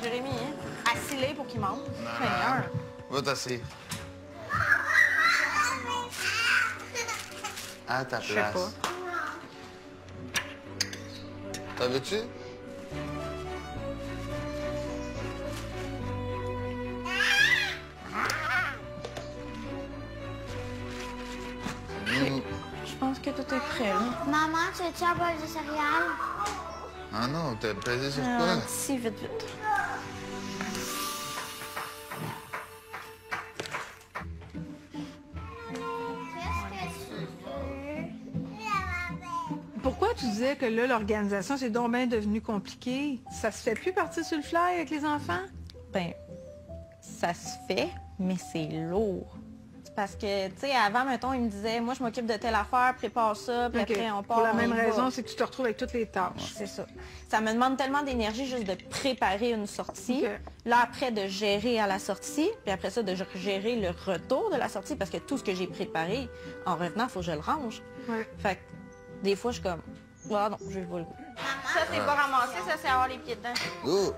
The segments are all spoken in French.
Jérémy, hein? Assis-les pour qu'il mange. Seigneur. Va t'asseoir. À ta place. Je sais pas. T'en veux-tu? Je pense que tout est prêt, là. Maman, tu veux-tu un bol de céréales? Ah non, t'as pesé sur quoi? Si, vite, vite. Pourquoi tu disais que là, l'organisation, c'est donc bien devenu compliqué? Ça se fait plus partir sur le fly avec les enfants? Ben, ça se fait, mais c'est lourd. C'est parce que, tu sais, avant, mettons, il me disait, moi, je m'occupe de telle affaire, prépare ça, puis OK. après, on part. Pour la on même y va. raison, c'est que tu te retrouves avec toutes les tâches. C'est ça. Ça me demande tellement d'énergie juste de préparer une sortie. OK. Là, après, de gérer à la sortie. Puis après ça, de gérer le retour de la sortie. Parce que tout ce que j'ai préparé, en revenant, il faut que je le range. Ouais. Fait que des fois, je suis comme, ah non, je vais le goût. Ça, c'est pas ramassé. Ça, c'est avoir les pieds dedans. Oh!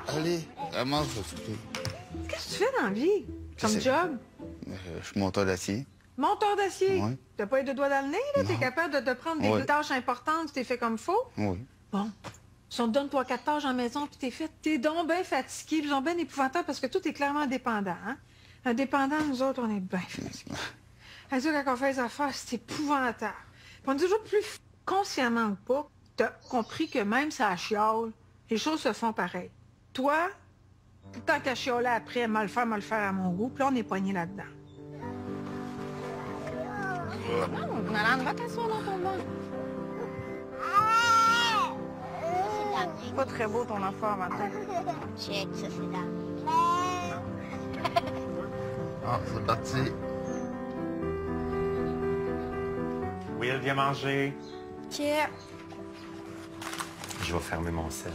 Allez, ramasse le souper. Qu'est-ce que tu fais dans la vie? Comme C'est- job? Je suis monteur d'acier. Monteur d'acier? Ouais. T'as pas eu de doigts dans le nez, là? T'es Non. capable de te prendre des Ouais. tâches importantes, tu t'es fait comme faux? Oui. Bon. Si on te donne 3-4 tâches en maison, puis t'es fait, t'es donc bien fatigué, puis donc bien épouvantable, parce que tout est clairement indépendant, hein? Indépendant, nous autres, on est bien fatigués. À dire, quand on fait les affaires, c'est épouvantable. Puis on est toujours plus consciemment ou pas, t'as compris que même si ça chiale, les choses se font pareil. Toi, tout le temps qu'à chialer après, mal faire à mon goût, puis là, on est poigné là-dedans. Malade, va t'asseoir dans ton banc. C'est pas très beau ton affaire, matin. Check, ça c'est là. Ah, c'est parti. Will, viens manger. Check. Je vais fermer mon sel.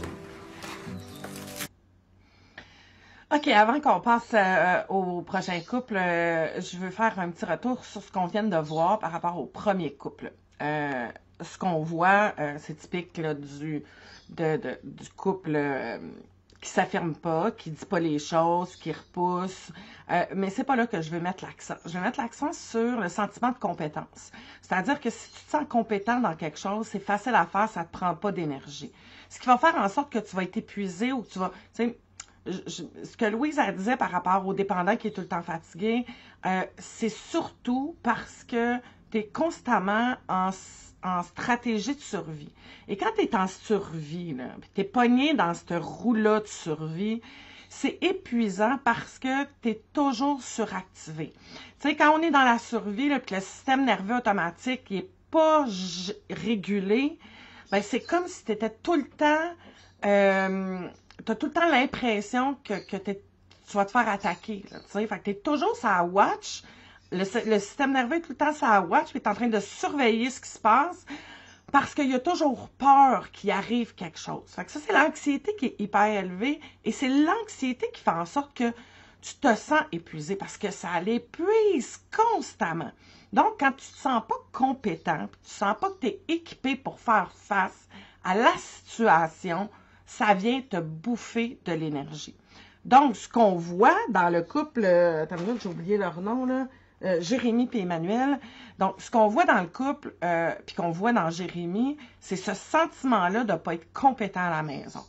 OK, avant qu'on passe au prochain couple, je veux faire un petit retour sur ce qu'on vient de voir par rapport au premier couple. Ce qu'on voit, c'est typique là, du couple qui s'affirme pas, qui dit pas les choses, qui repousse. Mais c'est pas là que je veux mettre l'accent. Je veux mettre l'accent sur le sentiment de compétence. C'est-à-dire que si tu te sens compétent dans quelque chose, c'est facile à faire, ça te prend pas d'énergie. Ce qui va faire en sorte que tu vas être épuisé ou que tu vas... Tu sais, ce que Louise elle disait par rapport au dépendant qui est tout le temps fatigué, c'est surtout parce que tu es constamment en stratégie de survie. Et quand tu es en survie, tu es pogné dans cette roue-là de survie, c'est épuisant parce que tu es toujours suractivé. Tu sais, quand on est dans la survie, là, puis le système nerveux automatique n'est pas régulé, ben, c'est comme si tu étais tout le temps... tu as tout le temps l'impression que tu vas te faire attaquer. Là, fait que tu es toujours sur la watch. Le système nerveux est tout le temps sur la watch, puis tu es en train de surveiller ce qui se passe parce qu'il y a toujours peur qu'il arrive quelque chose. Fait que ça, c'est l'anxiété qui est hyper élevée et c'est l'anxiété qui fait en sorte que tu te sens épuisé parce que ça l'épuise constamment. Donc, quand tu te sens pas compétent, puis tu sens pas que tu es équipé pour faire face à la situation, ça vient te bouffer de l'énergie. Donc, ce qu'on voit dans le couple, attends une minute, j'ai oublié leur nom, là, Jérémy et Emmanuel. Donc, ce qu'on voit dans le couple, puis qu'on voit dans Jérémy, c'est ce sentiment-là de ne pas être compétent à la maison.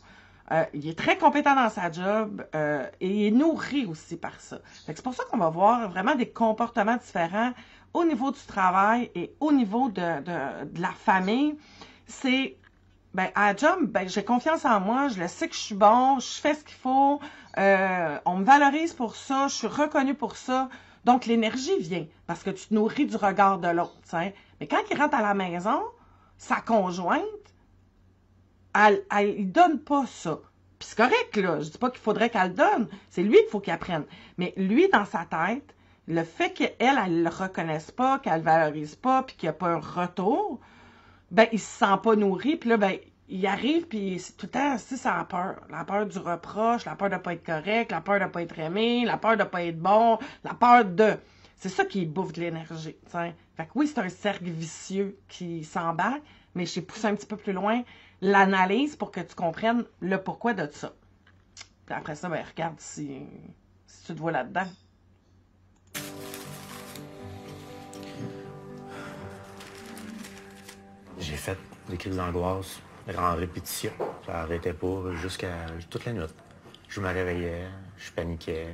Il est très compétent dans sa job et il est nourri aussi par ça. C'est pour ça qu'on va voir vraiment des comportements différents au niveau du travail et au niveau de la famille. C'est... Ben, à la job, ben, j'ai confiance en moi, je le sais que je suis bon, je fais ce qu'il faut, on me valorise pour ça, je suis reconnue pour ça. Donc, l'énergie vient parce que tu te nourris du regard de l'autre. Mais quand il rentre à la maison, sa conjointe, il donne pas ça. Puis c'est correct, là. Je dis pas qu'il faudrait qu'elle le donne. C'est lui qu'il faut qu'il apprenne. Mais lui, dans sa tête, le fait qu'elle le reconnaisse pas, qu'elle le valorise pas, puis qu'il n'y a pas un retour, ben, il se sent pas nourri, puis là, ben, il arrive, puis c'est tout le temps, c'est la peur. La peur du reproche, la peur de pas être correct, la peur de pas être aimé, la peur de pas être bon, la peur de... C'est ça qui bouffe de l'énergie, t'sais. Fait que oui, c'est un cercle vicieux qui s'embarque, mais j'ai poussé un petit peu plus loin l'analyse pour que tu comprennes le pourquoi de ça. Puis après ça, ben, regarde si tu te vois là-dedans. J'ai fait des crises d'angoisse en répétition. Ça n'arrêtait pas jusqu'à toute la nuit. Je me réveillais, je paniquais.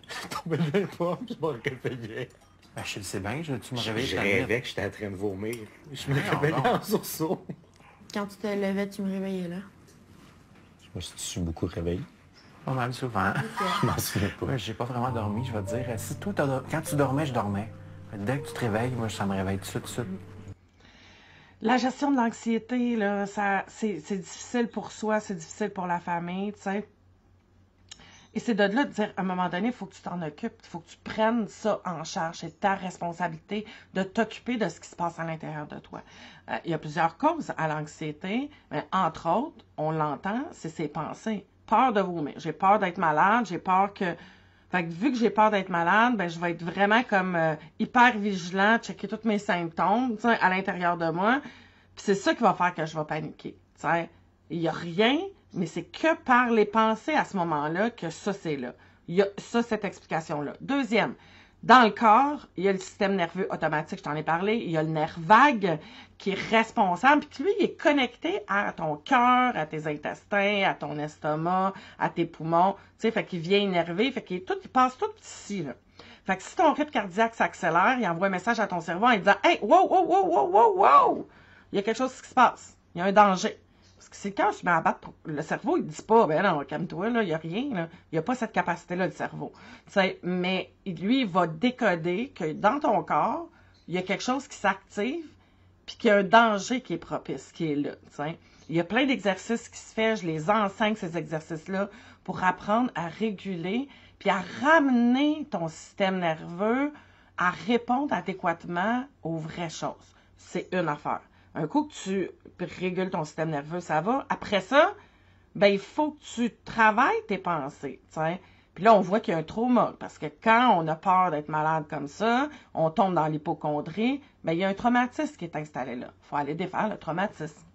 Je tombais dans les pommes, je me réveillais. Ben, je le sais bien, tu me réveillais. Je rêvais que j'étais en train de vomir. Je me réveillais en sursaut. Quand tu te levais, tu me réveillais là. Je me suis beaucoup réveillé. Pas mal souvent. Je m'en souviens pas. Ouais, j'ai pas vraiment dormi, je vais te dire. Si toi, quand tu dormais, je dormais. Dès que tu te réveilles, moi, ça me réveille tout de suite. La gestion de l'anxiété, là, c'est difficile pour soi, c'est difficile pour la famille, tu sais. Et c'est de là de dire, à un moment donné, il faut que tu t'en occupes, il faut que tu prennes ça en charge. C'est ta responsabilité de t'occuper de ce qui se passe à l'intérieur de toi. Il y a plusieurs causes à l'anxiété, mais entre autres, on l'entend, c'est ses pensées. Peur de vomir. J'ai peur d'être malade, j'ai peur que... Fait que vu que j'ai peur d'être malade, ben je vais être vraiment comme hyper vigilant, checker tous mes symptômes, tu sais, à l'intérieur de moi. Puis c'est ça qui va faire que je vais paniquer. Tu sais, il y a rien, mais c'est que par les pensées à ce moment-là que ça c'est là. Il y a ça, cette explication-là. Deuxième, dans le corps, il y a le système nerveux automatique, je t'en ai parlé, il y a le nerf vague qui est responsable, puis lui, il est connecté à ton cœur, à tes intestins, à ton estomac, à tes poumons, tu sais, fait qu'il vient énerver, fait qu'il passe tout ici, là. Fait que si ton rythme cardiaque s'accélère, il envoie un message à ton cerveau en disant « Hey, wow, wow, wow, wow, wow, wow! Il y a quelque chose qui se passe, il y a un danger. » Parce que c'est quand je me abattre, le cerveau, il dit pas, ben non, calme-toi, là, il n'y a rien, là. Il n'y a pas cette capacité-là, le cerveau. T'sais, mais lui, il va décoder que dans ton corps, il y a quelque chose qui s'active, puis qu'il y a un danger qui est propice, qui est là. T'sais. Il y a plein d'exercices qui se font, je les enseigne, ces exercices-là, pour apprendre à réguler, puis à ramener ton système nerveux à répondre adéquatement aux vraies choses. C'est une affaire. Un coup que tu régules ton système nerveux, ça va. Après ça, ben il faut que tu travailles tes pensées. T'sais. Puis là, on voit qu'il y a un trauma. Parce que quand on a peur d'être malade comme ça, on tombe dans l'hypocondrie, ben il y a un traumatisme qui est installé là. Il faut aller défaire le traumatisme.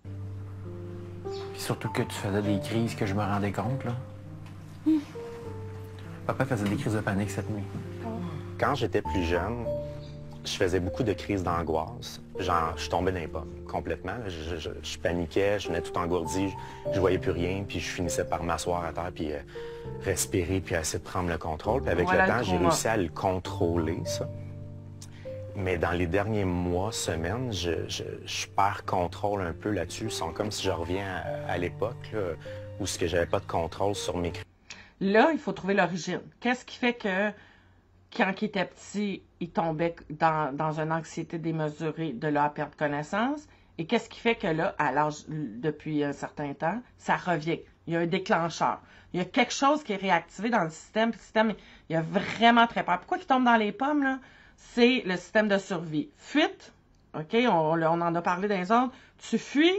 Puis surtout que tu faisais des crises que je me rendais compte, là. Papa faisait des crises de panique cette nuit. Quand j'étais plus jeune, je faisais beaucoup de crises d'angoisse. Genre, je tombais dans les pommes, complètement. Je paniquais, je venais tout engourdi, je voyais plus rien, puis je finissais par m'asseoir à terre, puis respirer, puis essayer de prendre le contrôle. Puis avec Voilà le temps, le j'ai trauma. réussi à le contrôler, ça. Mais dans les derniers mois, semaines, je perds contrôle un peu là-dessus. C'est comme si je reviens à l'époque, là, où ce que j'avais pas de contrôle sur mes crises. Là, il faut trouver l'origine. Qu'est-ce qui fait que quand il était petit, il tombait dans une anxiété démesurée, de là à perdre connaissance? Et qu'est-ce qui fait que là, à l'âge, depuis un certain temps, ça revient? Il y a un déclencheur. Il y a quelque chose qui est réactivé dans le système. Puis le système, il a vraiment très peur. Pourquoi il tombe dans les pommes, là? C'est le système de survie. Fuite, OK, on en a parlé dans les autres. Tu fuis,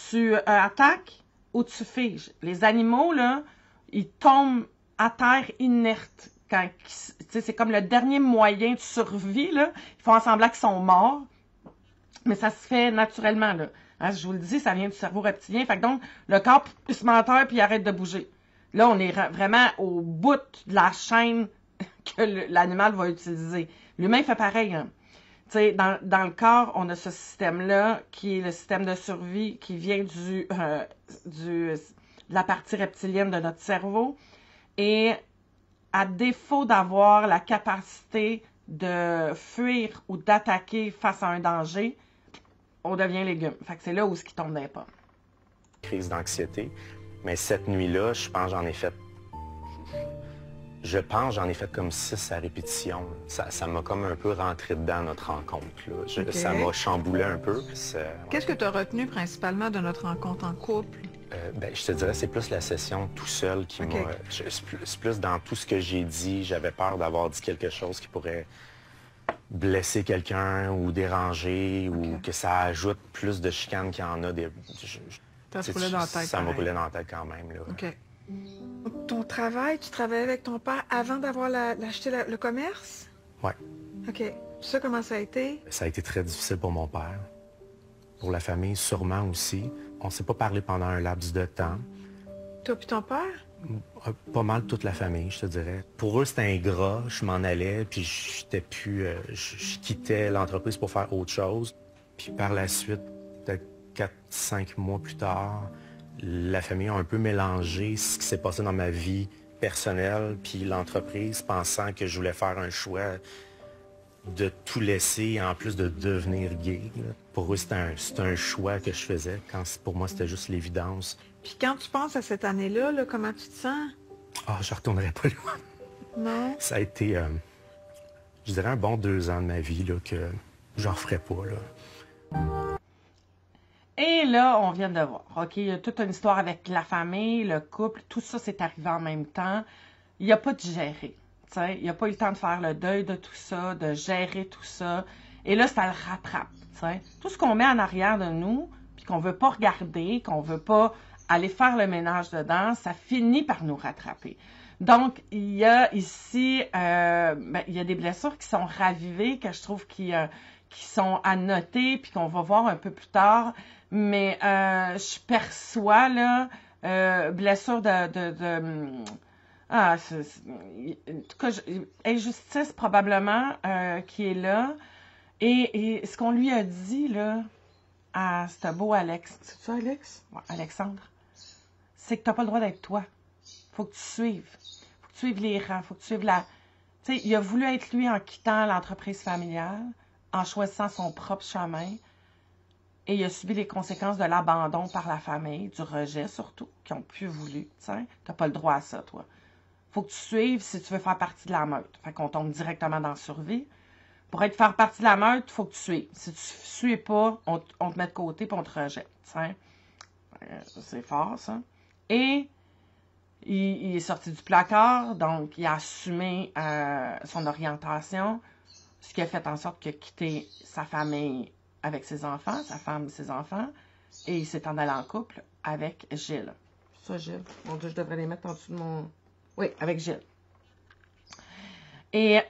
tu attaques ou tu figes. Les animaux, là, ils tombent à terre inertes. C'est comme le dernier moyen de survie, là. Ils font semblant qu'ils sont morts, mais ça se fait naturellement, là. Hein, je vous le dis, ça vient du cerveau reptilien. Fait que donc, le corps il se met en terre puis il arrête de bouger. Là, on est vraiment au bout de la chaîne que l'animal va utiliser. L'humain fait pareil, hein. Tu sais, dans le corps, on a ce système-là qui est le système de survie qui vient de la partie reptilienne de notre cerveau. Et à défaut d'avoir la capacité de fuir ou d'attaquer face à un danger, on devient légume. Fait que c'est là où ce qui tombe dans les pommes. Crise d'anxiété. Mais cette nuit-là, je pense j'en ai fait comme 6 à répétition. Ça m'a comme un peu rentré dedans, notre rencontre, là. Ok. Ça m'a chamboulé un peu. Qu'est-ce que tu as retenu principalement de notre rencontre en couple? Ben, je te dirais, c'est plus la session tout seul qui Ok. m'a... C'est plus dans tout ce que j'ai dit. J'avais peur d'avoir dit quelque chose qui pourrait blesser quelqu'un ou déranger ou que ça ajoute plus de chicanes qu'il y en a. Ça te roulait dans la tête, Ça me pareil. roulait dans la tête quand même, là. OK. Ton travail, tu travaillais avec ton père avant d'avoir acheté le commerce? Ouais. OK. Ça, comment ça a été? Ça a été très difficile pour mon père. Pour la famille, sûrement aussi. On ne s'est pas parlé pendant un laps de temps. Toi puis ton père? Pas mal toute la famille, je te dirais. Pour eux, c'était ingrat. Je m'en allais, puis j'étais plus... je quittais l'entreprise pour faire autre chose. Puis par la suite, peut-être 4-5 mois plus tard, la famille a un peu mélangé ce qui s'est passé dans ma vie personnelle puis l'entreprise, pensant que je voulais faire un choix de tout laisser, en plus de devenir gay. Là. Pour eux, c'était un choix que je faisais, quand pour moi, c'était juste l'évidence. Puis quand tu penses à cette année-là, là, comment tu te sens? Ah, je retournerai pas loin. Non? Ça a été, je dirais, un bon 2 ans de ma vie là, que j'en referais pas. Là. Et là, on vient de voir, OK, il y a toute une histoire avec la famille, le couple, tout ça s'est arrivé en même temps. Il n'y a pas de gérer. Il n'a pas eu le temps de faire le deuil de tout ça, de gérer tout ça. Et là, ça le rattrape. T'sais. Tout ce qu'on met en arrière de nous, puis qu'on ne veut pas regarder, qu'on ne veut pas aller faire le ménage dedans, ça finit par nous rattraper. Donc, il y a ici, il y a des blessures qui sont ravivées, que je trouve qui sont à noter, puis qu'on va voir un peu plus tard. Mais je perçois, là, blessure en tout cas, injustice probablement qui est là. Et ce qu'on lui a dit, là, à ce beau Alex, c'est ça Alex? Ouais, Alexandre, c'est que tu n'as pas le droit d'être toi. Faut que tu suives. Faut que tu suives les rangs. Faut que tu suives la... Tu sais, il a voulu être lui en quittant l'entreprise familiale, en choisissant son propre chemin. Et il a subi les conséquences de l'abandon par la famille, du rejet surtout, qui n'ont plus voulu. Tu n'as pas le droit à ça, toi. Faut que tu suives si tu veux faire partie de la meute. Fait qu'on tombe directement dans la survie. Pour faire partie de la meute, il faut que tu suives. Si tu ne suis pas, on te met de côté et on te rejette. C'est fort, ça. Et il est sorti du placard, donc il a assumé son orientation, ce qui a fait en sorte qu'il a quitté sa famille avec ses enfants, sa femme et ses enfants, et il s'est en allé en couple avec Gilles. Ça, Gilles. Mon Dieu, je devrais les mettre en dessous de mon... Oui, avec Gilles. Et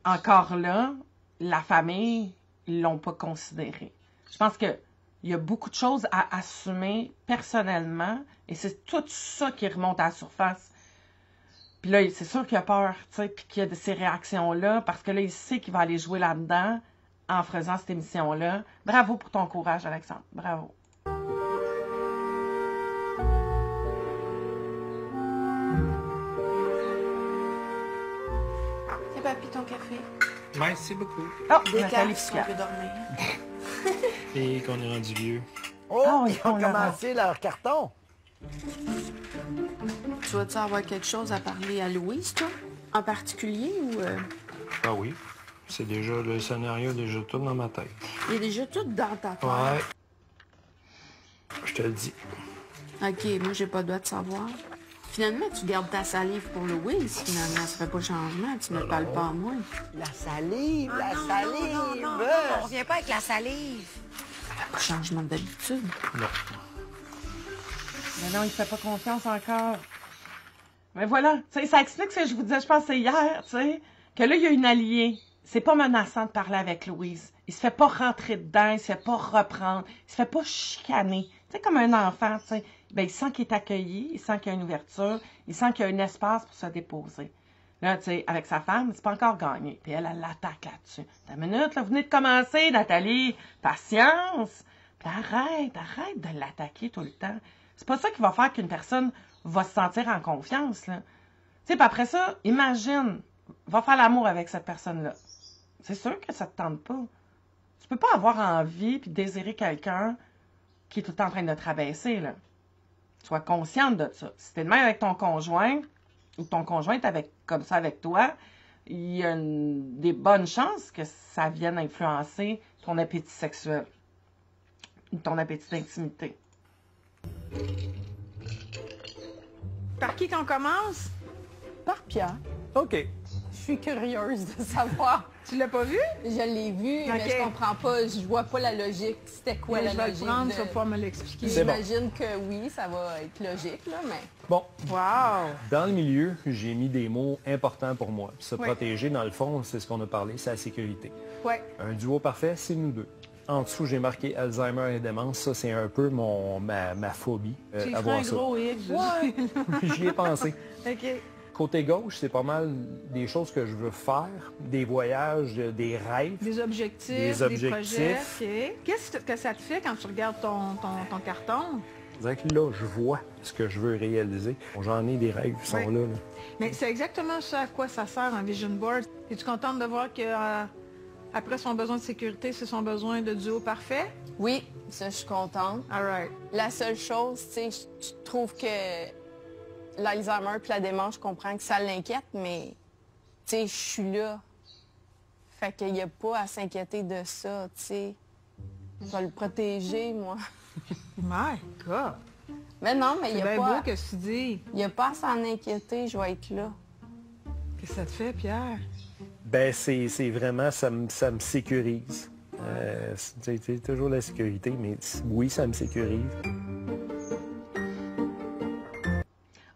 encore là, la famille, ils l'ont pas considéré. Je pense qu'il y a beaucoup de choses à assumer personnellement, et c'est tout ça qui remonte à la surface. Puis là, c'est sûr qu'il a peur, tu sais, puis qu'il y a de ces réactions-là, parce que là, il sait qu'il va aller jouer là-dedans en faisant cette émission-là. Bravo pour ton courage, Alexandre. Bravo. C'est papy ton café. Merci beaucoup. Oh, Des Nathalie cartes si on Ficard. veut dormir. Et qu'on est rendu vieux. Oh, Ah, ils ont on l'a commencé leur carton. Tu vas-tu avoir quelque chose à parler à Louise, toi? En particulier ou... Ah oui. C'est déjà le scénario déjà tout dans ma tête. Il est déjà tout dans ta tête. Ouais. Je te le dis. OK, moi, j'ai pas le droit de savoir. Finalement, tu gardes ta salive pour Louise, finalement. Ça fait pas de changement. Tu ne me parles pas à moi. La salive, la salive. Non, on revient pas avec la salive. Pas de changement d'habitude. Non. Mais non, il ne fait pas confiance encore. Mais voilà, tu sais, ça explique ce que je vous disais, je pense que c'est hier, tu sais, que là, il y a une alliée. C'est pas menaçant de parler avec Louise. Il se fait pas rentrer dedans, il se fait pas reprendre, il se fait pas chicaner. Tu sais, comme un enfant, tu sais. Ben, il sent qu'il est accueilli, il sent qu'il y a une ouverture, il sent qu'il y a un espace pour se déposer. Là, tu sais, avec sa femme, c'est pas encore gagné. Puis elle l'attaque là-dessus. T'as une minute, là, vous venez de commencer, Nathalie. Patience. Puis arrête de l'attaquer tout le temps. C'est pas ça qui va faire qu'une personne va se sentir en confiance, là. Tu sais, puis après ça, imagine, va faire l'amour avec cette personne-là. C'est sûr que ça te tente pas. Tu peux pas avoir envie puis désirer quelqu'un qui est tout le temps en train de te rabaisser, là. Sois consciente de ça. Si t'es de même avec ton conjoint, ou ton conjoint est comme ça avec toi, il y a des bonnes chances que ça vienne influencer ton appétit sexuel, ton appétit d'intimité. Par qui qu'on commence? Par Pierre. OK. Je suis curieuse de savoir. Tu l'as pas vu? Je l'ai vu, mais Ok. je comprends pas. Je vois pas la logique. C'était quoi Ouais, la je vais logique? le prendre, de- tu vas pouvoir me l'expliquer. C'est bon. J'imagine que oui, ça va être logique, là, mais... Bon, Wow! Dans le milieu, j'ai mis des mots importants pour moi. Se Oui. protéger, dans le fond, c'est ce qu'on a parlé, c'est la sécurité. Ouais. Un duo parfait, c'est nous deux. En dessous, j'ai marqué Alzheimer et démence. Ça, c'est un peu ma phobie. Tu ferais avoir un ça. gros X. Ouais, j'y ai pensé. OK. Côté gauche, c'est pas mal des choses que je veux faire, des voyages, des rêves. Des objectifs, des projets. OK. Qu'est-ce que ça te fait quand tu regardes ton carton? C'est que là, je vois ce que je veux réaliser. J'en ai des rêves qui sont là. Mais c'est exactement ça à quoi ça sert un vision board. Es-tu contente de voir que après son besoin de sécurité, c'est son besoin de duo parfait? Oui, ça, je suis contente. All right. La seule chose, tu sais, je trouve que l'Alzheimer puis la démence, je comprends que ça l'inquiète, mais, tu sais, je suis là. Fait qu'il n'y a pas à s'inquiéter de ça, tu sais. Je vais le protéger, moi. My God! Mais non, mais il n'y a C'est pas... bien beau que tu dis. Il n'y a pas à s'en inquiéter, je vais être là. Qu'est-ce que ça te fait, Pierre? Ben, c'est vraiment, ça me sécurise. C'est toujours la sécurité, mais oui, ça me sécurise.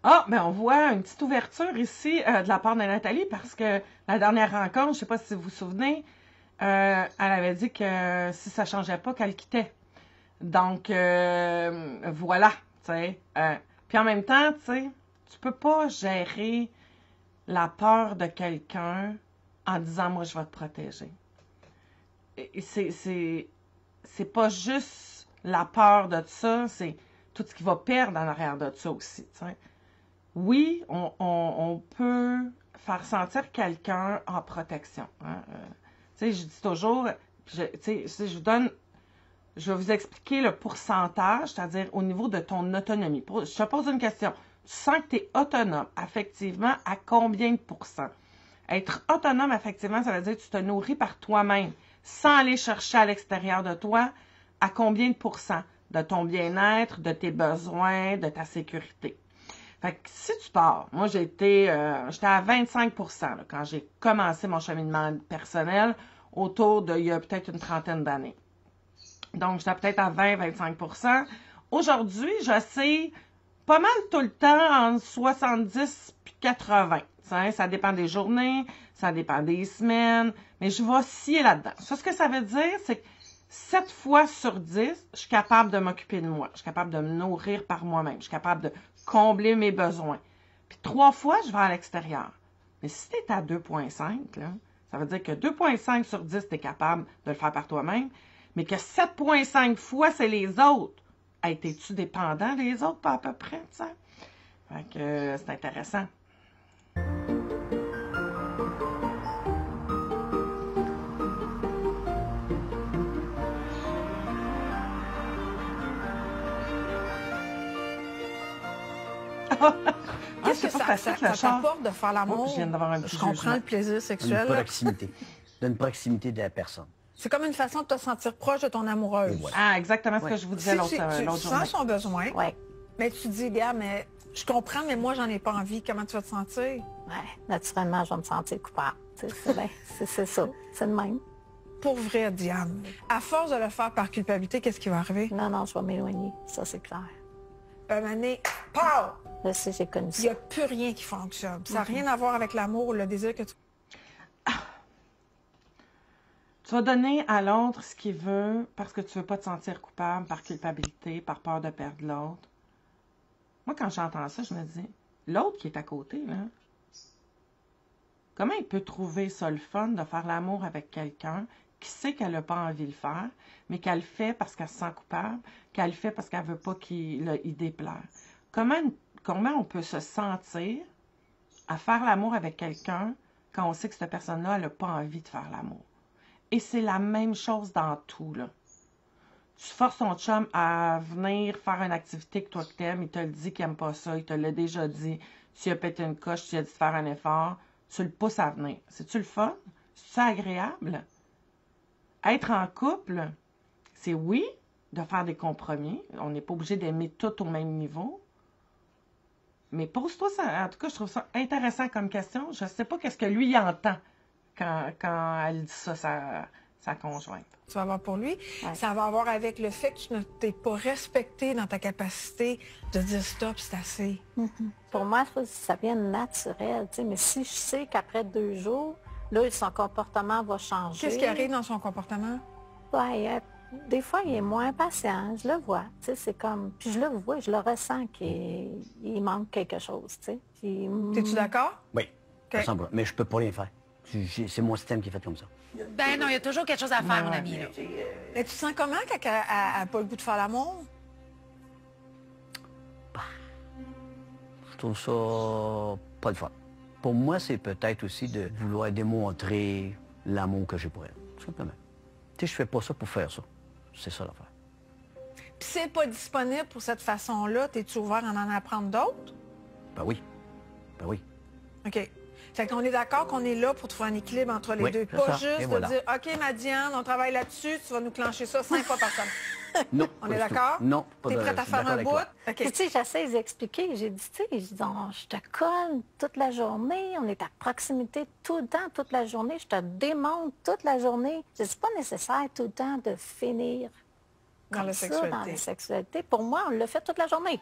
Ah, ben on voit une petite ouverture ici de la part de Nathalie parce que la dernière rencontre, je ne sais pas si vous vous souvenez, elle avait dit que si ça ne changeait pas, qu'elle quittait. Donc, voilà, tu sais. Puis en même temps, tu sais, tu peux pas gérer la peur de quelqu'un en disant, moi, je vais te protéger. C'est pas juste la peur de ça, c'est tout ce qu'il va perdre en arrière de ça aussi, tu sais. Oui, on peut faire sentir quelqu'un en protection. Hein? Tu sais, je dis toujours, je vais vous expliquer le pourcentage, c'est-à-dire au niveau de ton autonomie. Je te pose une question. Tu sens que tu es autonome, affectivement, à combien de pourcents? Être autonome, affectivement, ça veut dire que tu te nourris par toi-même, sans aller chercher à l'extérieur de toi, à combien de pourcents? De ton bien-être, de tes besoins, de ta sécurité. Fait que si tu pars, moi j'étais à 25% là, quand j'ai commencé mon cheminement personnel, autour il y a peut-être une trentaine d'années. Donc, j'étais peut-être à 20-25%. Aujourd'hui, je sais pas mal tout le temps entre 70 et 80. Ça dépend des journées, ça dépend des semaines, mais je vais osciller là-dedans. Ça, ce que ça veut dire, c'est que 7 fois sur 10, je suis capable de m'occuper de moi. Je suis capable de me nourrir par moi-même. Je suis capable de combler mes besoins. Puis 3 fois, je vais à l'extérieur. Mais si tu es à 2,5, là, ça veut dire que 2,5 sur 10, tu es capable de le faire par toi-même, mais que 7,5 fois, c'est les autres. Hey, t'es-tu dépendant des autres, pas à peu près, tu sais? Fait que c'est intéressant. Qu'est-ce que ça t'apporte de faire l'amour? Je comprends le plaisir sexuel. Une proximité. D'une proximité de la personne. C'est comme une façon de te sentir proche de ton amoureuse. Ouais. Ah, exactement ce que je vous disais l'autre journée. Tu sens son besoin, mais tu dis, gars, mais je comprends, mais moi, j'en ai pas envie. Comment tu vas te sentir? Oui, naturellement, je vais me sentir coupable. C'est ça, c'est le même. Pour vrai, Diane, à force de le faire par culpabilité, qu'est-ce qui va arriver? Non, je vais m'éloigner. Ça, c'est clair. Un moment donné, pow! Là, si j'ai connu ça. Il n'y a plus rien qui fonctionne. Ça n'a rien à voir avec l'amour ou le désir que tu... Tu vas donner à l'autre ce qu'il veut parce que tu ne veux pas te sentir coupable par culpabilité, par peur de perdre l'autre. Moi, quand j'entends ça, je me dis, l'autre qui est à côté, là, comment il peut trouver ça le fun de faire l'amour avec quelqu'un qui sait qu'elle n'a pas envie de le faire, mais qu'elle le fait parce qu'elle se sent coupable, qu'elle le fait parce qu'elle ne veut pas qu'il déplaire? Comment on peut se sentir à faire l'amour avec quelqu'un quand on sait que cette personne-là, elle n'a pas envie de faire l'amour? Et c'est la même chose dans tout, là. Tu forces ton chum à venir faire une activité que toi que t'aimes, il te le dit qu'il n'aime pas ça, il te l'a déjà dit, tu lui as pété une coche, tu lui as dit de faire un effort, tu le pousses à venir. C'est-tu le fun? C'est-tu agréable? Être en couple, c'est oui, de faire des compromis. On n'est pas obligé d'aimer tout au même niveau. Mais pose-toi ça. En tout cas, je trouve ça intéressant comme question. Je ne sais pas qu'est-ce que lui entend quand elle dit ça, sa conjointe. Tu vas avoir pour lui. Ouais. Ça va avoir avec le fait que tu ne t'es pas respecté dans ta capacité de dire stop, c'est assez. Pour moi, ça vient naturel. Mais si je sais qu'après 2 jours, là, son comportement va changer. Qu'est-ce qui arrive dans son comportement? Ouais, Des fois, il est moins patient, je le vois. Tu sais, c'est comme... Puis je le vois, je le ressens qu'il manque quelque chose, tu sais. T'es-tu d'accord? Oui, OK. 100%. Mais je peux pas rien faire. C'est mon système qui est fait comme ça. Ben non, il y a toujours quelque chose à faire, mon ami. Là. Et tu te sens comment quand elle n'a pas le goût de faire l'amour? Je trouve ça pas le fun. Pour moi, c'est peut-être aussi de vouloir démontrer l'amour que j'ai pour elle, tout simplement. Tu sais, je fais pas ça pour faire ça. C'est ça l'affaire. Puis si c'est pas disponible pour cette façon-là, t'es-tu ouvert à en apprendre d'autres? Ben oui. Ben oui. OK. Fait qu'on est d'accord qu'on est là pour trouver un équilibre entre les Oui, deux. c'est Pas ça. juste Et de voilà. dire, OK, ma Diane, on travaille là-dessus, tu vas nous clencher ça 5 fois par semaine. Non. On pas est du tout. d'accord? Non, pas T'es de- prête je à suis faire d'accord un avec bout? toi. OK. Puis, tu sais, j'essaie d'expliquer. J'ai dit, tu sais, je dis, je te colle toute la journée, on est à proximité tout le temps, toute la journée, je te démonte toute la journée. C'est pas nécessaire tout le temps de finir Dans comme la ça, sexualité. dans la sexualité. Pour moi, on le fait toute la journée.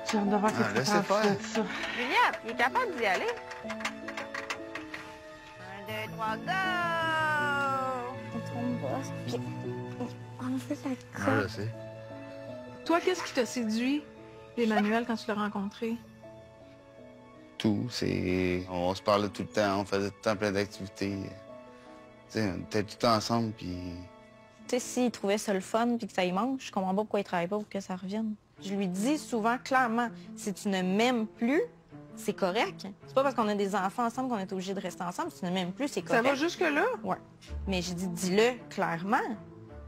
J'ai hâte de voir qu'est-ce que laissez t'en faire. fais de ça. Juliette, il est capable d'y aller. 1, 2, 3, go! Puis, on fait la Moi, je sais. Toi, qu'est-ce qui t'a séduit, Emmanuel, quand tu l'as rencontré? Tout, c'est... On se parlait tout le temps, on faisait tout le temps plein d'activités. Tu sais, on était tout le temps ensemble, puis... Tu sais, s'il trouvait ça le fun puis que ça y manque, je comprends pas pourquoi il travaille pas pour que ça revienne. Je lui dis souvent clairement, si tu ne m'aimes plus, c'est correct. C'est pas parce qu'on a des enfants ensemble qu'on est obligé de rester ensemble. Si tu ne m'aimes plus, c'est Ça correct. va jusque-là? Ouais. Mais j'ai dit, dis-le clairement.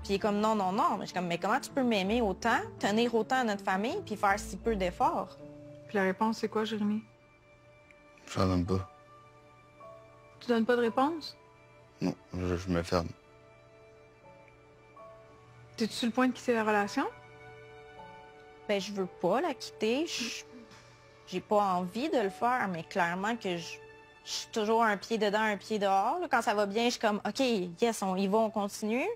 Puis il est comme, non, non, non. Mais je suis comme, mais comment tu peux m'aimer autant, tenir autant à notre famille, puis faire si peu d'efforts? Puis la réponse, c'est quoi, Jérémy? Je n'en donne pas. Tu donnes pas de réponse? Non, je me ferme. T'es-tu sur le point de quitter la relation? Ben, je veux pas la quitter. J'ai pas envie de le faire, mais clairement que je suis toujours un pied dedans, un pied dehors. Là. Quand ça va bien, je suis comme, OK, yes, on y va, on continue.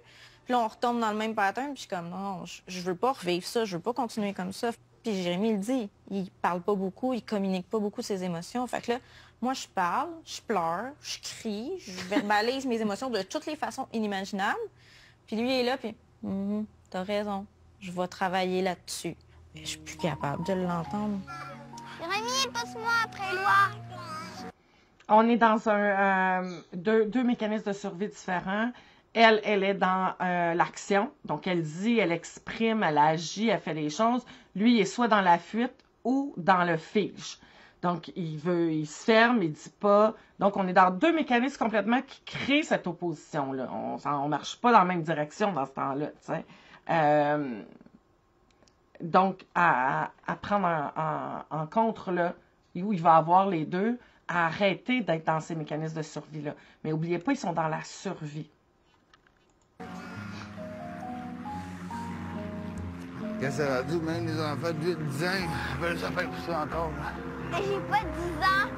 Puis là, on retombe dans le même pattern, puis je suis comme, non, je veux pas revivre ça, je veux pas continuer comme ça. Puis Jérémy le dit, il parle pas beaucoup, il communique pas beaucoup ses émotions. Fait que là, moi, je parle, je pleure, je crie, je verbalise mes émotions de toutes les façons inimaginables. Puis lui, il est là, puis, t'as raison, je vais travailler là-dessus. Mais je suis plus capable de l'entendre. Jérémy, passe-moi après Éloi. On est dans deux mécanismes de survie différents. Elle est dans l'action. Donc, elle dit, elle exprime, elle agit, elle fait des choses. Lui, il est soit dans la fuite ou dans le fige. Donc, il se ferme, il dit pas. Donc, on est dans deux mécanismes complètement qui créent cette opposition-là. On marche pas dans la même direction dans ce temps-là, tu sais. Donc, à prendre en contre, là, où il va avoir les deux, à arrêter d'être dans ces mécanismes de survie-là. Mais n'oubliez pas, ils sont dans la survie. Quand ça rendu, même les enfants de 8-10 ans, ils veulent ça faire pour ça encore. Mais j'ai pas 10 ans.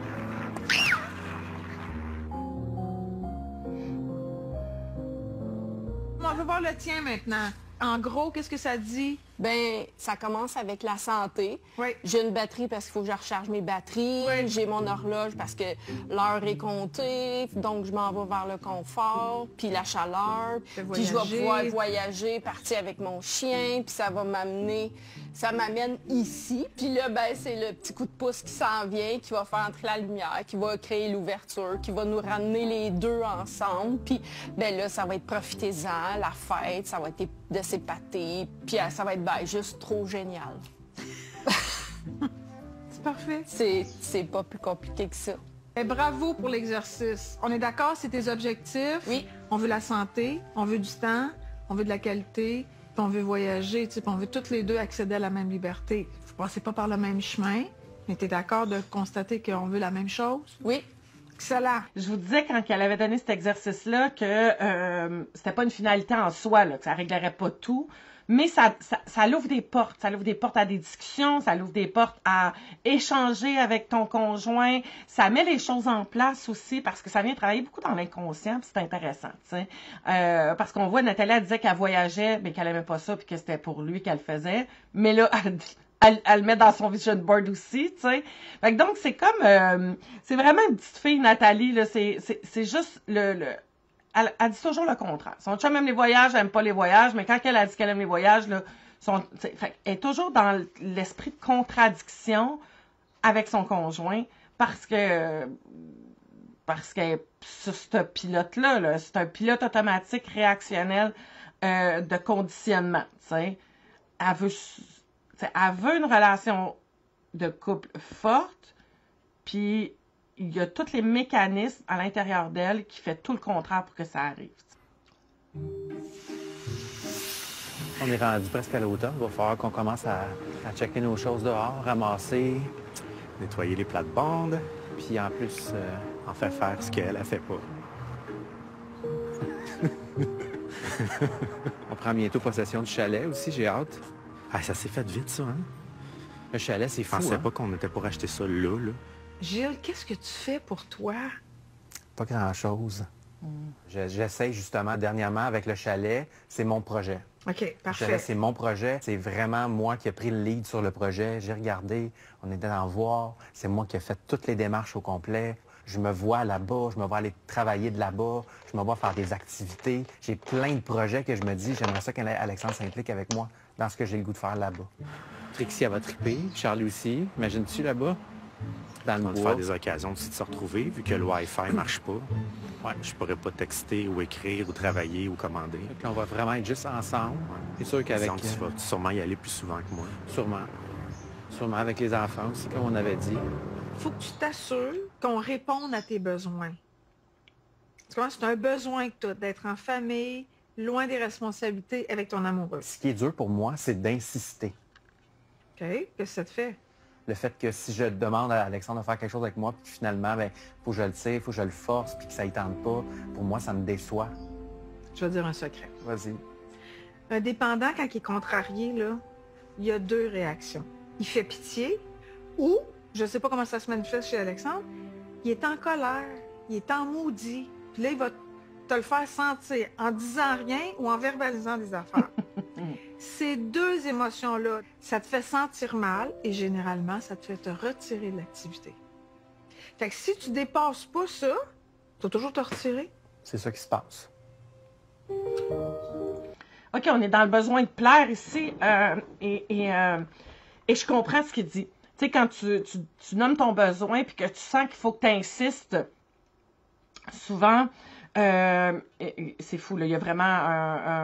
On veut voir le tien maintenant. En gros, qu'est-ce que ça dit? Ben, ça commence avec la santé. Oui. J'ai une batterie parce qu'il faut que je recharge mes batteries. Oui. J'ai mon horloge parce que l'heure est comptée. Donc, je m'en vais vers le confort, puis la chaleur. Puis je vais voyager. pouvoir voyager, partir avec mon chien, puis ça va m'amener... Ça m'amène ici. Puis là, ben, c'est le petit coup de pouce qui s'en vient, qui va faire entrer la lumière, qui va créer l'ouverture, qui va nous ramener les deux ensemble. Puis, ben là, ça va être profitez-en, la fête, ça va être de s'épater. Puis ça va être ben, juste trop génial. C'est parfait. C'est pas plus compliqué que ça. Et bravo pour l'exercice. On est d'accord, c'est tes objectifs. Oui. On veut la santé, on veut du temps, on veut de la qualité, puis on veut voyager, tu sais, puis on veut toutes les deux accéder à la même liberté. Vous passez pas par le même chemin, mais tu es d'accord de constater qu'on veut la même chose? Oui. Excellent. Je vous disais quand elle avait donné cet exercice-là que c'était pas une finalité en soi, là, que ça réglerait pas tout, mais ça l'ouvre des portes. Ça l'ouvre des portes à des discussions, ça l'ouvre des portes à échanger avec ton conjoint. Ça met les choses en place aussi parce que ça vient travailler beaucoup dans l'inconscient, puis c'est intéressant, tu sais. Parce qu'on voit, Nathalie, elle disait qu'elle voyageait, mais qu'elle aimait pas ça, puis que c'était pour lui qu'elle faisait. Mais là, elle le met dans son vision board aussi, tu sais. Fait que donc, c'est comme... c'est vraiment une petite fille, Nathalie, là. C'est juste elle dit toujours le contraire. Son chum aime les voyages, elle aime pas les voyages, mais quand elle a dit qu'elle aime les voyages, là, fait, elle est toujours dans l'esprit de contradiction avec son conjoint parce qu'elle est sur ce pilote-là, là, c'est un pilote automatique réactionnel de conditionnement, tu sais. Elle veut une relation de couple forte, puis il y a tous les mécanismes à l'intérieur d'elle qui fait tout le contraire pour que ça arrive. On est rendu presque à l'automne. Il va falloir qu'on commence à checker nos choses dehors, ramasser, nettoyer les plates-bandes, puis en plus, en faire ce qu'elle a fait pas. On prend bientôt possession du chalet aussi, j'ai hâte. Ah, ça s'est fait vite, ça, hein? Le chalet, c'est fou, Je pensais hein? pas qu'on était pour acheter ça là. Gilles, qu'est-ce que tu fais pour toi? Pas grand-chose. J'essaie justement, dernièrement, avec le chalet, c'est mon projet. OK, Le parfait. chalet, c'est mon projet. C'est vraiment moi qui ai pris le lead sur le projet. J'ai regardé, on était en voir. C'est moi qui ai fait toutes les démarches au complet. Je me vois là-bas, je me vois aller travailler de là-bas, je me vois faire des activités. J'ai plein de projets que je me dis, j'aimerais ça qu'Alexandre s'implique avec moi dans ce que j'ai le goût de faire là-bas. Trixie, elle va triper. Charlie aussi. Imagines-tu là-bas? Dans le On va bois. faire des occasions aussi de se retrouver, vu que le Wi-Fi marche pas. Ouais, je pourrais pas texter ou écrire ou travailler ou commander. Puis on va vraiment être juste ensemble. C'est sûr qu'avec... Donc, tu vas sûrement y aller plus souvent que moi. Sûrement. Sûrement avec les enfants aussi, comme on avait dit. Il faut que tu t'assures qu'on réponde à tes besoins. Tu vois, c'est un besoin que tu as d'être en famille, loin des responsabilités avec ton amoureux. Ce qui est dur pour moi, c'est d'insister. OK? Qu'est-ce que ça te fait? Le fait que si je demande à Alexandre de faire quelque chose avec moi, puis finalement, ben, faut que je le tire, faut que je le force, puis que ça ne tente pas, pour moi, ça me déçoit. Je vais dire un secret. Vas-y. Un dépendant, quand il est contrarié, là, il y a deux réactions. Il fait pitié ou, je ne sais pas comment ça se manifeste chez Alexandre, il est en colère, il est en maudit, puis là, il va te le faire sentir en disant rien ou en verbalisant des affaires. Ces deux émotions-là, ça te fait sentir mal et généralement, ça te fait te retirer de l'activité. Fait que si tu dépasses pas ça, tu vas toujours te retirer. C'est ça qui se passe. OK, on est dans le besoin de plaire ici et je comprends ce qu'il dit. Tu sais, quand tu nommes ton besoin puis que tu sens qu'il faut que tu insistes, souvent, c'est fou, là, il y a vraiment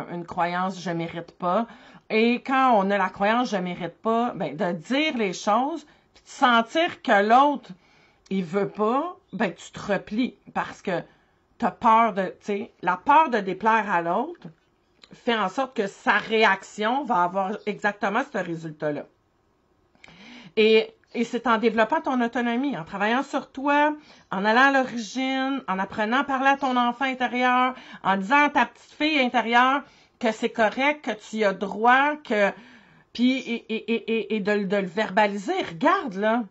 une croyance « je mérite pas ». Et quand on a la croyance « je mérite pas », ben, de dire les choses, puis de sentir que l'autre, il veut pas, ben, tu te replies parce que tu as peur de, tu sais, la peur de déplaire à l'autre fait en sorte que sa réaction va avoir exactement ce résultat-là. Et c'est en développant ton autonomie, en travaillant sur toi, en allant à l'origine, en apprenant à parler à ton enfant intérieur, en disant à ta petite fille intérieure que c'est correct, que tu y as droit, et de le verbaliser. Regarde, là,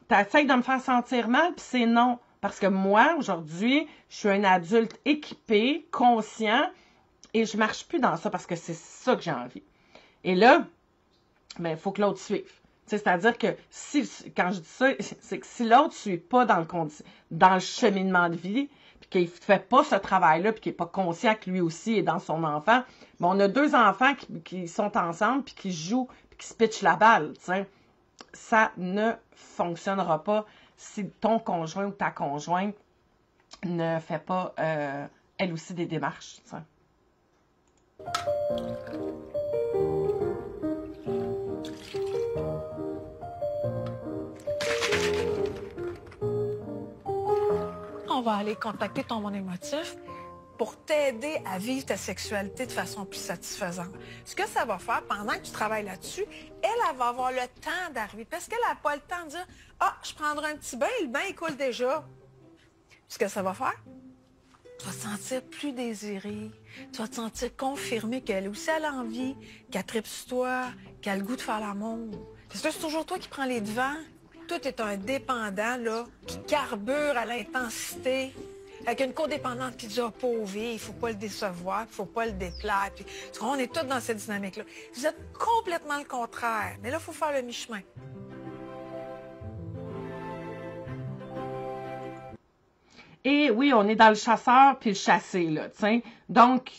t'essayes de me faire sentir mal, puis c'est non. Parce que moi, aujourd'hui, je suis un adulte équipé, conscient, et je marche plus dans ça parce que c'est ça que j'ai envie. Et là, ben, il faut que l'autre suive. C'est-à-dire que quand je dis ça, c'est que si l'autre ne suit pas dans le cheminement de vie, puis qu'il ne fait pas ce travail-là, puis qu'il n'est pas conscient que lui aussi est dans son enfant, ben on a deux enfants qui sont ensemble, puis qui jouent, puis qui se pitchent la balle. T'sais. Ça ne fonctionnera pas si ton conjoint ou ta conjointe ne fait pas, elle aussi, des démarches. T'sais. On va aller contacter ton monde émotif pour t'aider à vivre ta sexualité de façon plus satisfaisante. Ce que ça va faire, pendant que tu travailles là-dessus, elle va avoir le temps d'arriver. Parce qu'elle n'a pas le temps de dire « Ah, je prendrai un petit bain, le bain, il coule déjà. » Ce que ça va faire, tu vas te sentir plus désiré. Tu vas te sentir confirmé qu'elle aussi a l'envie, qu'elle tripe sur toi, qu'elle a le goût de faire l'amour. Parce que c'est toujours toi qui prends les devants. Toi, tu es un dépendant, là, qui carbure à l'intensité. Avec une codépendante qui dit « Ah, pauvre, il faut pas le décevoir, il faut pas le déplaire. » Puis, on est tous dans cette dynamique-là. Vous êtes complètement le contraire. Mais là, il faut faire le mi-chemin. Et oui, on est dans le chasseur puis le chassé, là, tu sais. Donc,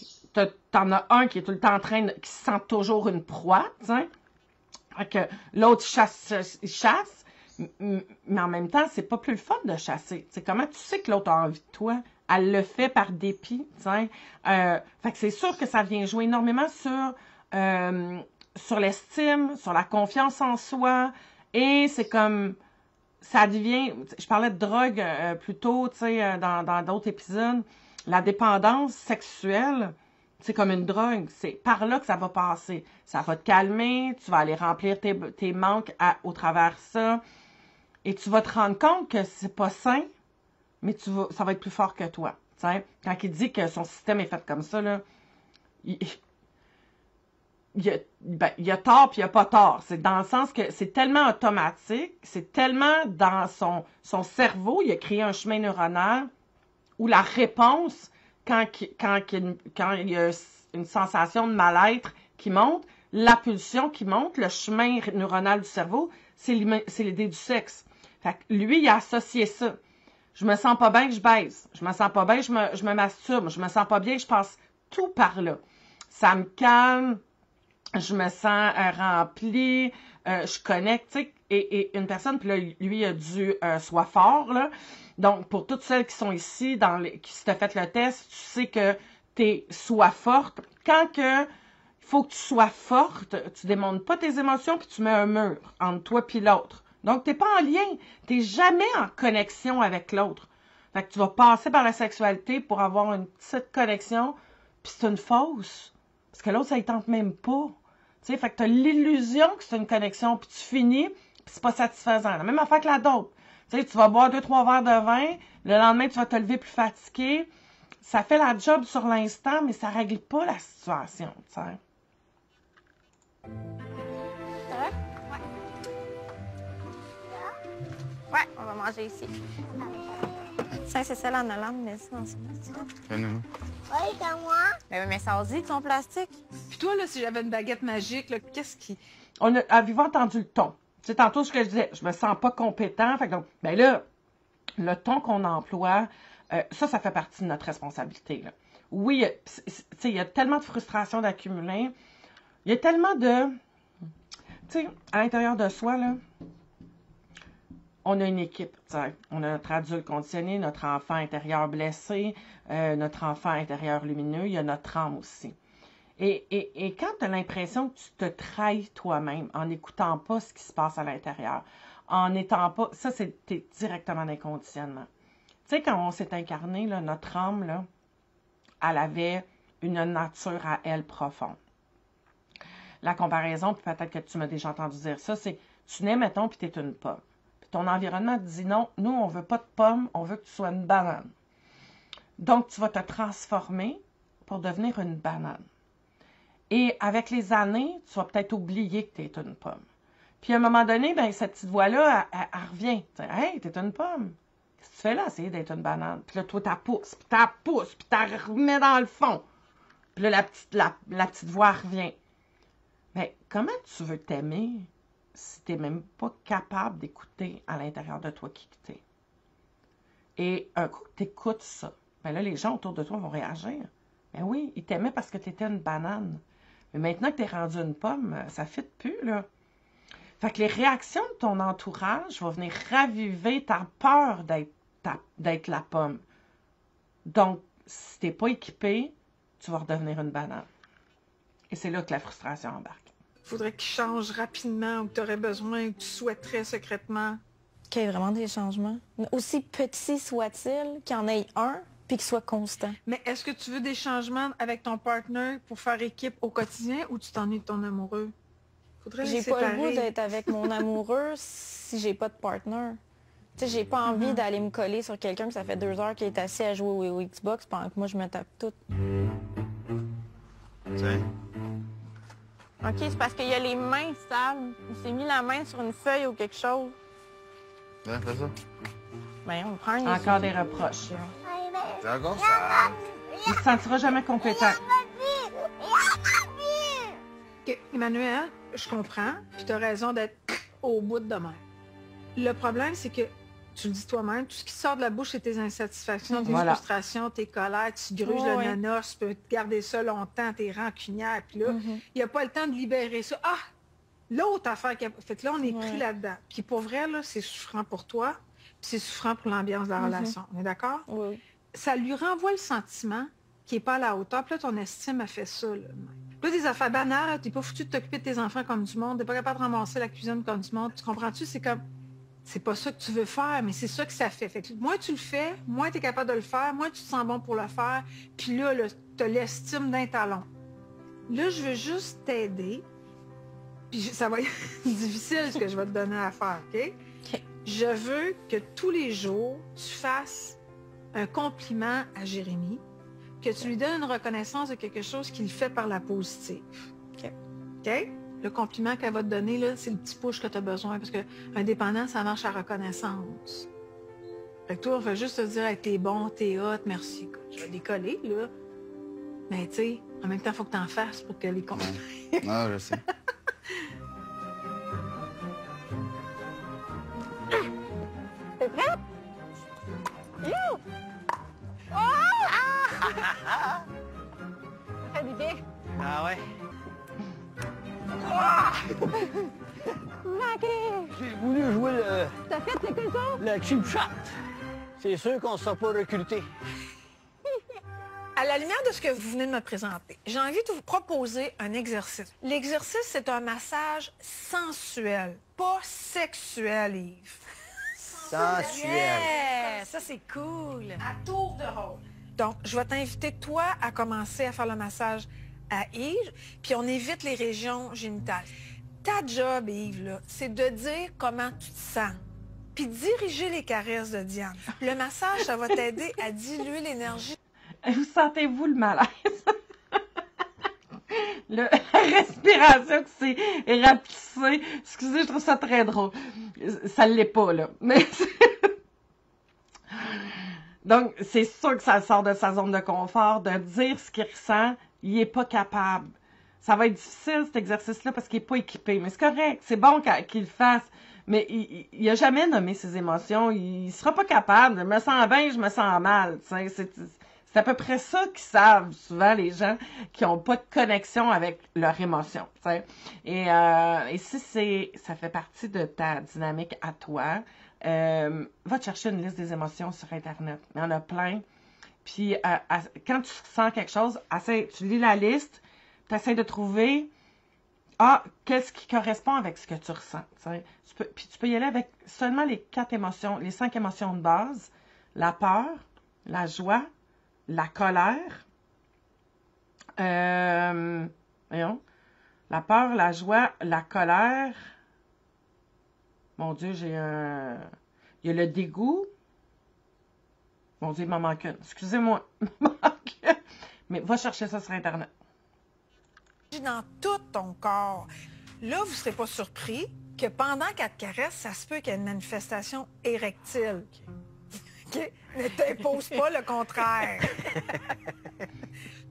t'en as un qui est tout le temps en train qui sent toujours une proie, tu sais. Fait que l'autre il chasse, mais en même temps, c'est pas plus le fun de chasser. Tu sais, comment tu sais que l'autre a envie de toi? Elle le fait par dépit, tu sais. Fait que c'est sûr que ça vient jouer énormément sur l'estime, sur la confiance en soi, et c'est comme... Ça devient, je parlais de drogue plus tôt, tu sais, dans d'autres épisodes. La dépendance sexuelle, c'est comme une drogue. C'est par là que ça va passer. Ça va te calmer, tu vas aller remplir tes manques au travers de ça. Et tu vas te rendre compte que c'est pas sain, mais ça va être plus fort que toi. Tu sais, quand il dit que son système est fait comme ça, là, il y a tort puis il n'y a pas tort. C'est dans le sens que c'est tellement automatique, c'est tellement dans son cerveau, il a créé un chemin neuronal où la réponse, quand il y a une sensation de mal-être qui monte, la pulsion qui monte, le chemin neuronal du cerveau, c'est l'idée du sexe. Fait que lui, il a associé ça. Je me sens pas bien que je baise. Je me sens pas bien, je me masturbe. Je me sens pas bien, je passe tout par là. Ça me calme. Je me sens remplie, je connecte, tu sais, et une personne, puis là, lui, il a dû soit fort, là. Donc, pour toutes celles qui sont ici, qui se t'ont fait le test, tu sais que t'es soit forte. Quand il faut que tu sois forte, tu démontres pas tes émotions, puis tu mets un mur entre toi puis l'autre. Donc, t'es pas en lien, t'es jamais en connexion avec l'autre. Fait que tu vas passer par la sexualité pour avoir une petite connexion, puis c'est une fausse. Parce que l'autre, ça ne tente même pas. Tu sais, fait que tu as l'illusion que c'est une connexion, puis tu finis, puis c'est pas satisfaisant. La même affaire que la dope. Tu sais, tu vas boire 2-3 verres de vin, le lendemain, tu vas te lever plus fatigué. Ça fait la job sur l'instant, mais ça règle pas la situation, tu sais. Ouais, on va manger ici. Ça, c'est celle en Hollande, mais ça, dans ce Oui, c'est moi. Mais ça se dit, ton plastique. Puis toi, là, si j'avais une baguette magique, là, qu'est-ce qui... Avez-vous entendu le ton? Tu sais, tantôt, ce que je disais, je me sens pas compétent. Fait que donc, ben là, le ton qu'on emploie, ça fait partie de notre responsabilité, là. Oui, tu sais, il y a tellement de frustration d'accumuler. Il y a tellement de... Tu sais, à l'intérieur de soi, là, on a une équipe, t'sais. On a notre adulte conditionné, notre enfant intérieur blessé, notre enfant intérieur lumineux, il y a notre âme aussi. Et quand tu as l'impression que tu te trahis toi-même en n'écoutant pas ce qui se passe à l'intérieur, en n'étant pas... Ça, t'es directement dans le conditionnement. Tu sais, quand on s'est incarné, là, notre âme, là, elle avait une nature à elle profonde. La comparaison, puis peut-être que tu m'as déjà entendu dire ça, c'est tu nais, mettons, puis tu es une pomme. Ton environnement te dit non, nous, on veut pas de pommes, on veut que tu sois une banane. Donc, tu vas te transformer pour devenir une banane. Et avec les années, tu vas peut-être oublier que tu es une pomme. Puis à un moment donné, ben, cette petite voix-là, elle revient. Hey, tu es une pomme. Qu'est-ce que tu fais là? Essayer d'être une banane. Puis là, toi, tu pousses, puis tu remets dans le fond. Puis là, la petite voix revient. Mais comment tu veux t'aimer si tu n'es même pas capable d'écouter à l'intérieur de toi qui t'es? Et un coup que tu écoutes ça, ben là, les gens autour de toi vont réagir. Ben oui, ils t'aimaient parce que tu étais une banane. Mais maintenant que tu es rendu une pomme, ça ne fit plus, là. Fait que les réactions de ton entourage vont venir raviver ta peur d'être la pomme. Donc, si tu n'es pas équipé, tu vas redevenir une banane. Et c'est là que la frustration embarque. Il faudrait qu'il change rapidement ou que tu aurais besoin ou que tu souhaiterais secrètement. Qu'il y ait vraiment des changements. Aussi petits soit-il, qu'il y en ait un, puis qu'il soit constant. Mais est-ce que tu veux des changements avec ton partner pour faire équipe au quotidien ou tu t'ennuies de ton amoureux? Faudrait les séparer. J'ai pas le goût d'être avec mon amoureux si j'ai pas de partner. Tu sais, j'ai pas envie d'aller me coller sur quelqu'un que ça fait 2 heures qu'il est assis à jouer au Xbox pendant que moi je me tape tout. Tiens. OK, c'est parce qu'il y a les mains stables. Il s'est mis la main sur une feuille ou quelque chose. Ouais, fais ça. Ben, on prend une... Encore des reproches. Oui, mais C'est encore ça. Il se sentira jamais compétent. OK, Emmanuel, je comprends, puis tu as raison d'être au bout de même. Le problème, c'est que, tu le dis toi-même, tout ce qui sort de la bouche, c'est tes insatisfactions, tes frustrations, tes colères, tu gruges le nanos, tu peux garder ça longtemps, t'es rancunière, puis là, il n'y a pas le temps de libérer ça. Ah! L'autre affaire, fait que là, on est pris là-dedans. Puis pour vrai, là, c'est souffrant pour toi, puis c'est souffrant pour l'ambiance de la relation. On est d'accord? Oui. Ça lui renvoie le sentiment qui n'est pas à la hauteur. Puis là, ton estime a fait ça. Là, des affaires banales, tu n'es pas foutu de t'occuper de tes enfants comme du monde, tu n'es pas capable de ramasser la cuisine comme du monde. Tu comprends-tu? C'est comme, c'est pas ça que tu veux faire, mais c'est ça que ça fait. Fait que moins tu le fais, moins tu es capable de le faire, moins tu te sens bon pour le faire. Puis là, tu as l'estime d'un talon. Là, je veux juste t'aider. Puis ça va être difficile ce que je vais te donner à faire, OK? Je veux que tous les jours, tu fasses un compliment à Jérémy, que tu lui donnes une reconnaissance de quelque chose qu'il fait par la positive. OK? Le compliment qu'elle va te donner, là, c'est le petit push que tu as besoin, parce qu'un dépendant, ça marche à reconnaissance. Fait que toi, on va juste te dire, hey, t'es bon, t'es hot, merci. Je vais décoller, là. Mais tu sais, en même temps, il faut que tu en fasses pour que les compliments... Non, je sais. T'es prête? You! Oh! Ah! Ça fait du bien. Ah ouais? Manqué! J'ai voulu jouer le... T'as fait quelque chose? le cheap shot. C'est sûr qu'on ne sera pas recruté. À la lumière de ce que vous venez de me présenter, j'ai envie de vous proposer un exercice. L'exercice, c'est un massage sensuel, pas sexuel, Yves. Sensuel. Yeah! Ça, c'est cool. À tour de rôle. Donc, je vais t'inviter, toi, à commencer à faire le massage à Yves, puis on évite les régions génitales. Ta job, Yves, là, c'est de dire comment tu te sens, puis diriger les caresses de Diane. Le massage, ça va t'aider à diluer l'énergie. Vous sentez-vous le malaise? La respiration qui s'est rapetissée. Excusez, je trouve ça très drôle. Ça ne l'est pas, là. Mais donc, c'est sûr que ça sort de sa zone de confort, de dire ce qu'il ressent. Il n'est pas capable. Ça va être difficile, cet exercice-là, parce qu'il n'est pas équipé. Mais c'est correct, c'est bon qu'il le fasse. Mais il n'a jamais nommé ses émotions. Il ne sera pas capable. Je me sens bien, je me sens mal. C'est à peu près ça qu'ils savent souvent, les gens qui n'ont pas de connexion avec leur émotion. T'sais. Et si ça fait partie de ta dynamique à toi, va te chercher une liste des émotions sur Internet. Il y en a plein. Puis quand tu sens quelque chose, tu lis la liste, tu essaies de trouver qu'est-ce qui correspond avec ce que tu ressens. Puis tu peux y aller avec seulement les 4 émotions, les 5 émotions de base: la peur, la joie, la colère, voyons, la peur, la joie, la colère. Mon Dieu, il y a le dégoût. Mon Dieu, il m'en manque une. Excusez-moi, il m'en manque une. Mais va chercher ça sur Internet. Dans tout ton corps. Là, vous ne serez pas surpris que pendant qu'elle te caresse, ça se peut qu'il y ait une manifestation érectile. Okay. Ne t'impose pas le contraire.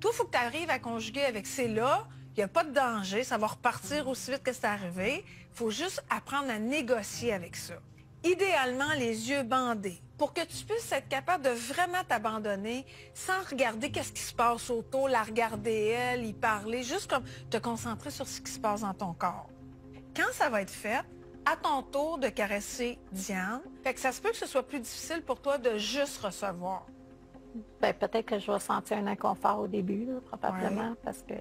Toi, il faut que tu arrives à conjuguer avec c'est là, il n'y a pas de danger, ça va repartir aussi vite que c'est arrivé. Il faut juste apprendre à négocier avec ça. Idéalement, les yeux bandés, pour que tu puisses être capable de vraiment t'abandonner sans regarder qu'est-ce qui se passe autour, la regarder elle, y parler, juste comme te concentrer sur ce qui se passe dans ton corps. Quand ça va être fait, à ton tour de caresser Diane, fait que ça se peut que ce soit plus difficile pour toi de juste recevoir. Bien, peut-être que je vais sentir un inconfort au début, là, probablement, parce que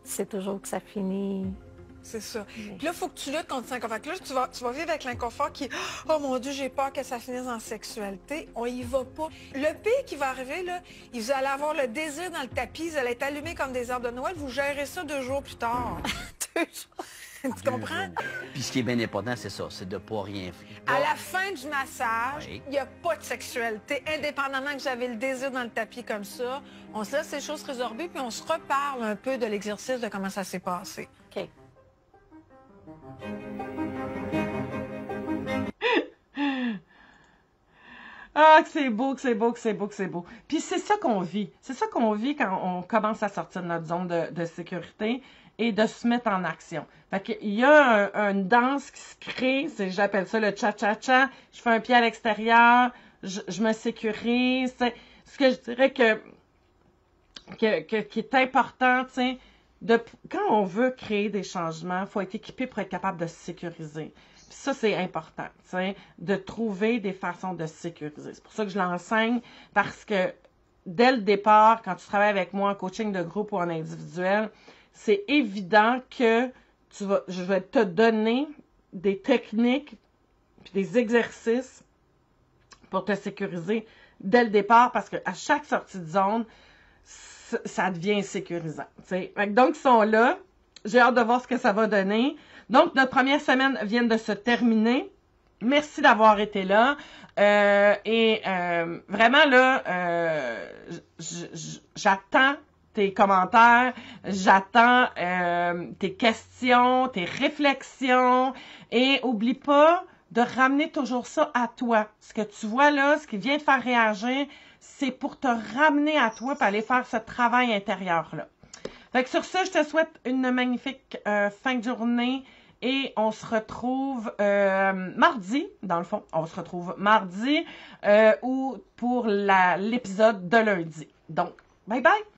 c'est toujours que ça finit. C'est ça. Puis là, il faut que tu luttes contre l'inconfort. Là, tu vas vivre avec l'inconfort qui est « Oh mon Dieu, j'ai peur que ça finisse en sexualité. » On y va pas. Le pire qui va arriver, là, vous allez avoir le désir dans le tapis, vous allez être allumés comme des arbres de Noël, vous gérez ça 2 jours plus tard. 2 jours. Tu comprends? Puis ce qui est bien important, c'est ça, c'est de ne pas rien faire. À la fin du massage, il n'y a pas de sexualité. Indépendamment que j'avais le désir dans le tapis comme ça, on se laisse ces choses résorber, puis on se reparle un peu de l'exercice, de comment ça s'est passé. OK. Ah, que c'est beau, que c'est beau, que c'est beau, que c'est beau. Puis c'est ça qu'on vit. C'est ça qu'on vit quand on commence à sortir de notre zone de sécurité et de se mettre en action. Fait qu'il y a une danse qui se crée, j'appelle ça le cha-cha-cha. Je fais un pied à l'extérieur, je me sécurise. Ce que je dirais qui est important, tu sais, quand on veut créer des changements, il faut être équipé pour être capable de se sécuriser. Puis ça, c'est important, tu sais, de trouver des façons de se sécuriser. C'est pour ça que je l'enseigne, parce que dès le départ, quand tu travailles avec moi en coaching de groupe ou en individuel, c'est évident que je vais te donner des techniques puis des exercices pour te sécuriser dès le départ, parce qu'à chaque sortie de zone, ça devient sécurisant. T'sais. Donc, ils sont là. J'ai hâte de voir ce que ça va donner. Donc, notre première semaine vient de se terminer. Merci d'avoir été là. Vraiment, là, j'attends tes commentaires, j'attends tes questions, tes réflexions. Et oublie pas de ramener toujours ça à toi. Ce que tu vois là, ce qui vient te faire réagir, c'est pour te ramener à toi pour aller faire ce travail intérieur-là. Fait que sur ça, je te souhaite une magnifique fin de journée et on se retrouve mardi, dans le fond. On se retrouve mardi ou pour l'épisode de lundi. Donc, bye bye!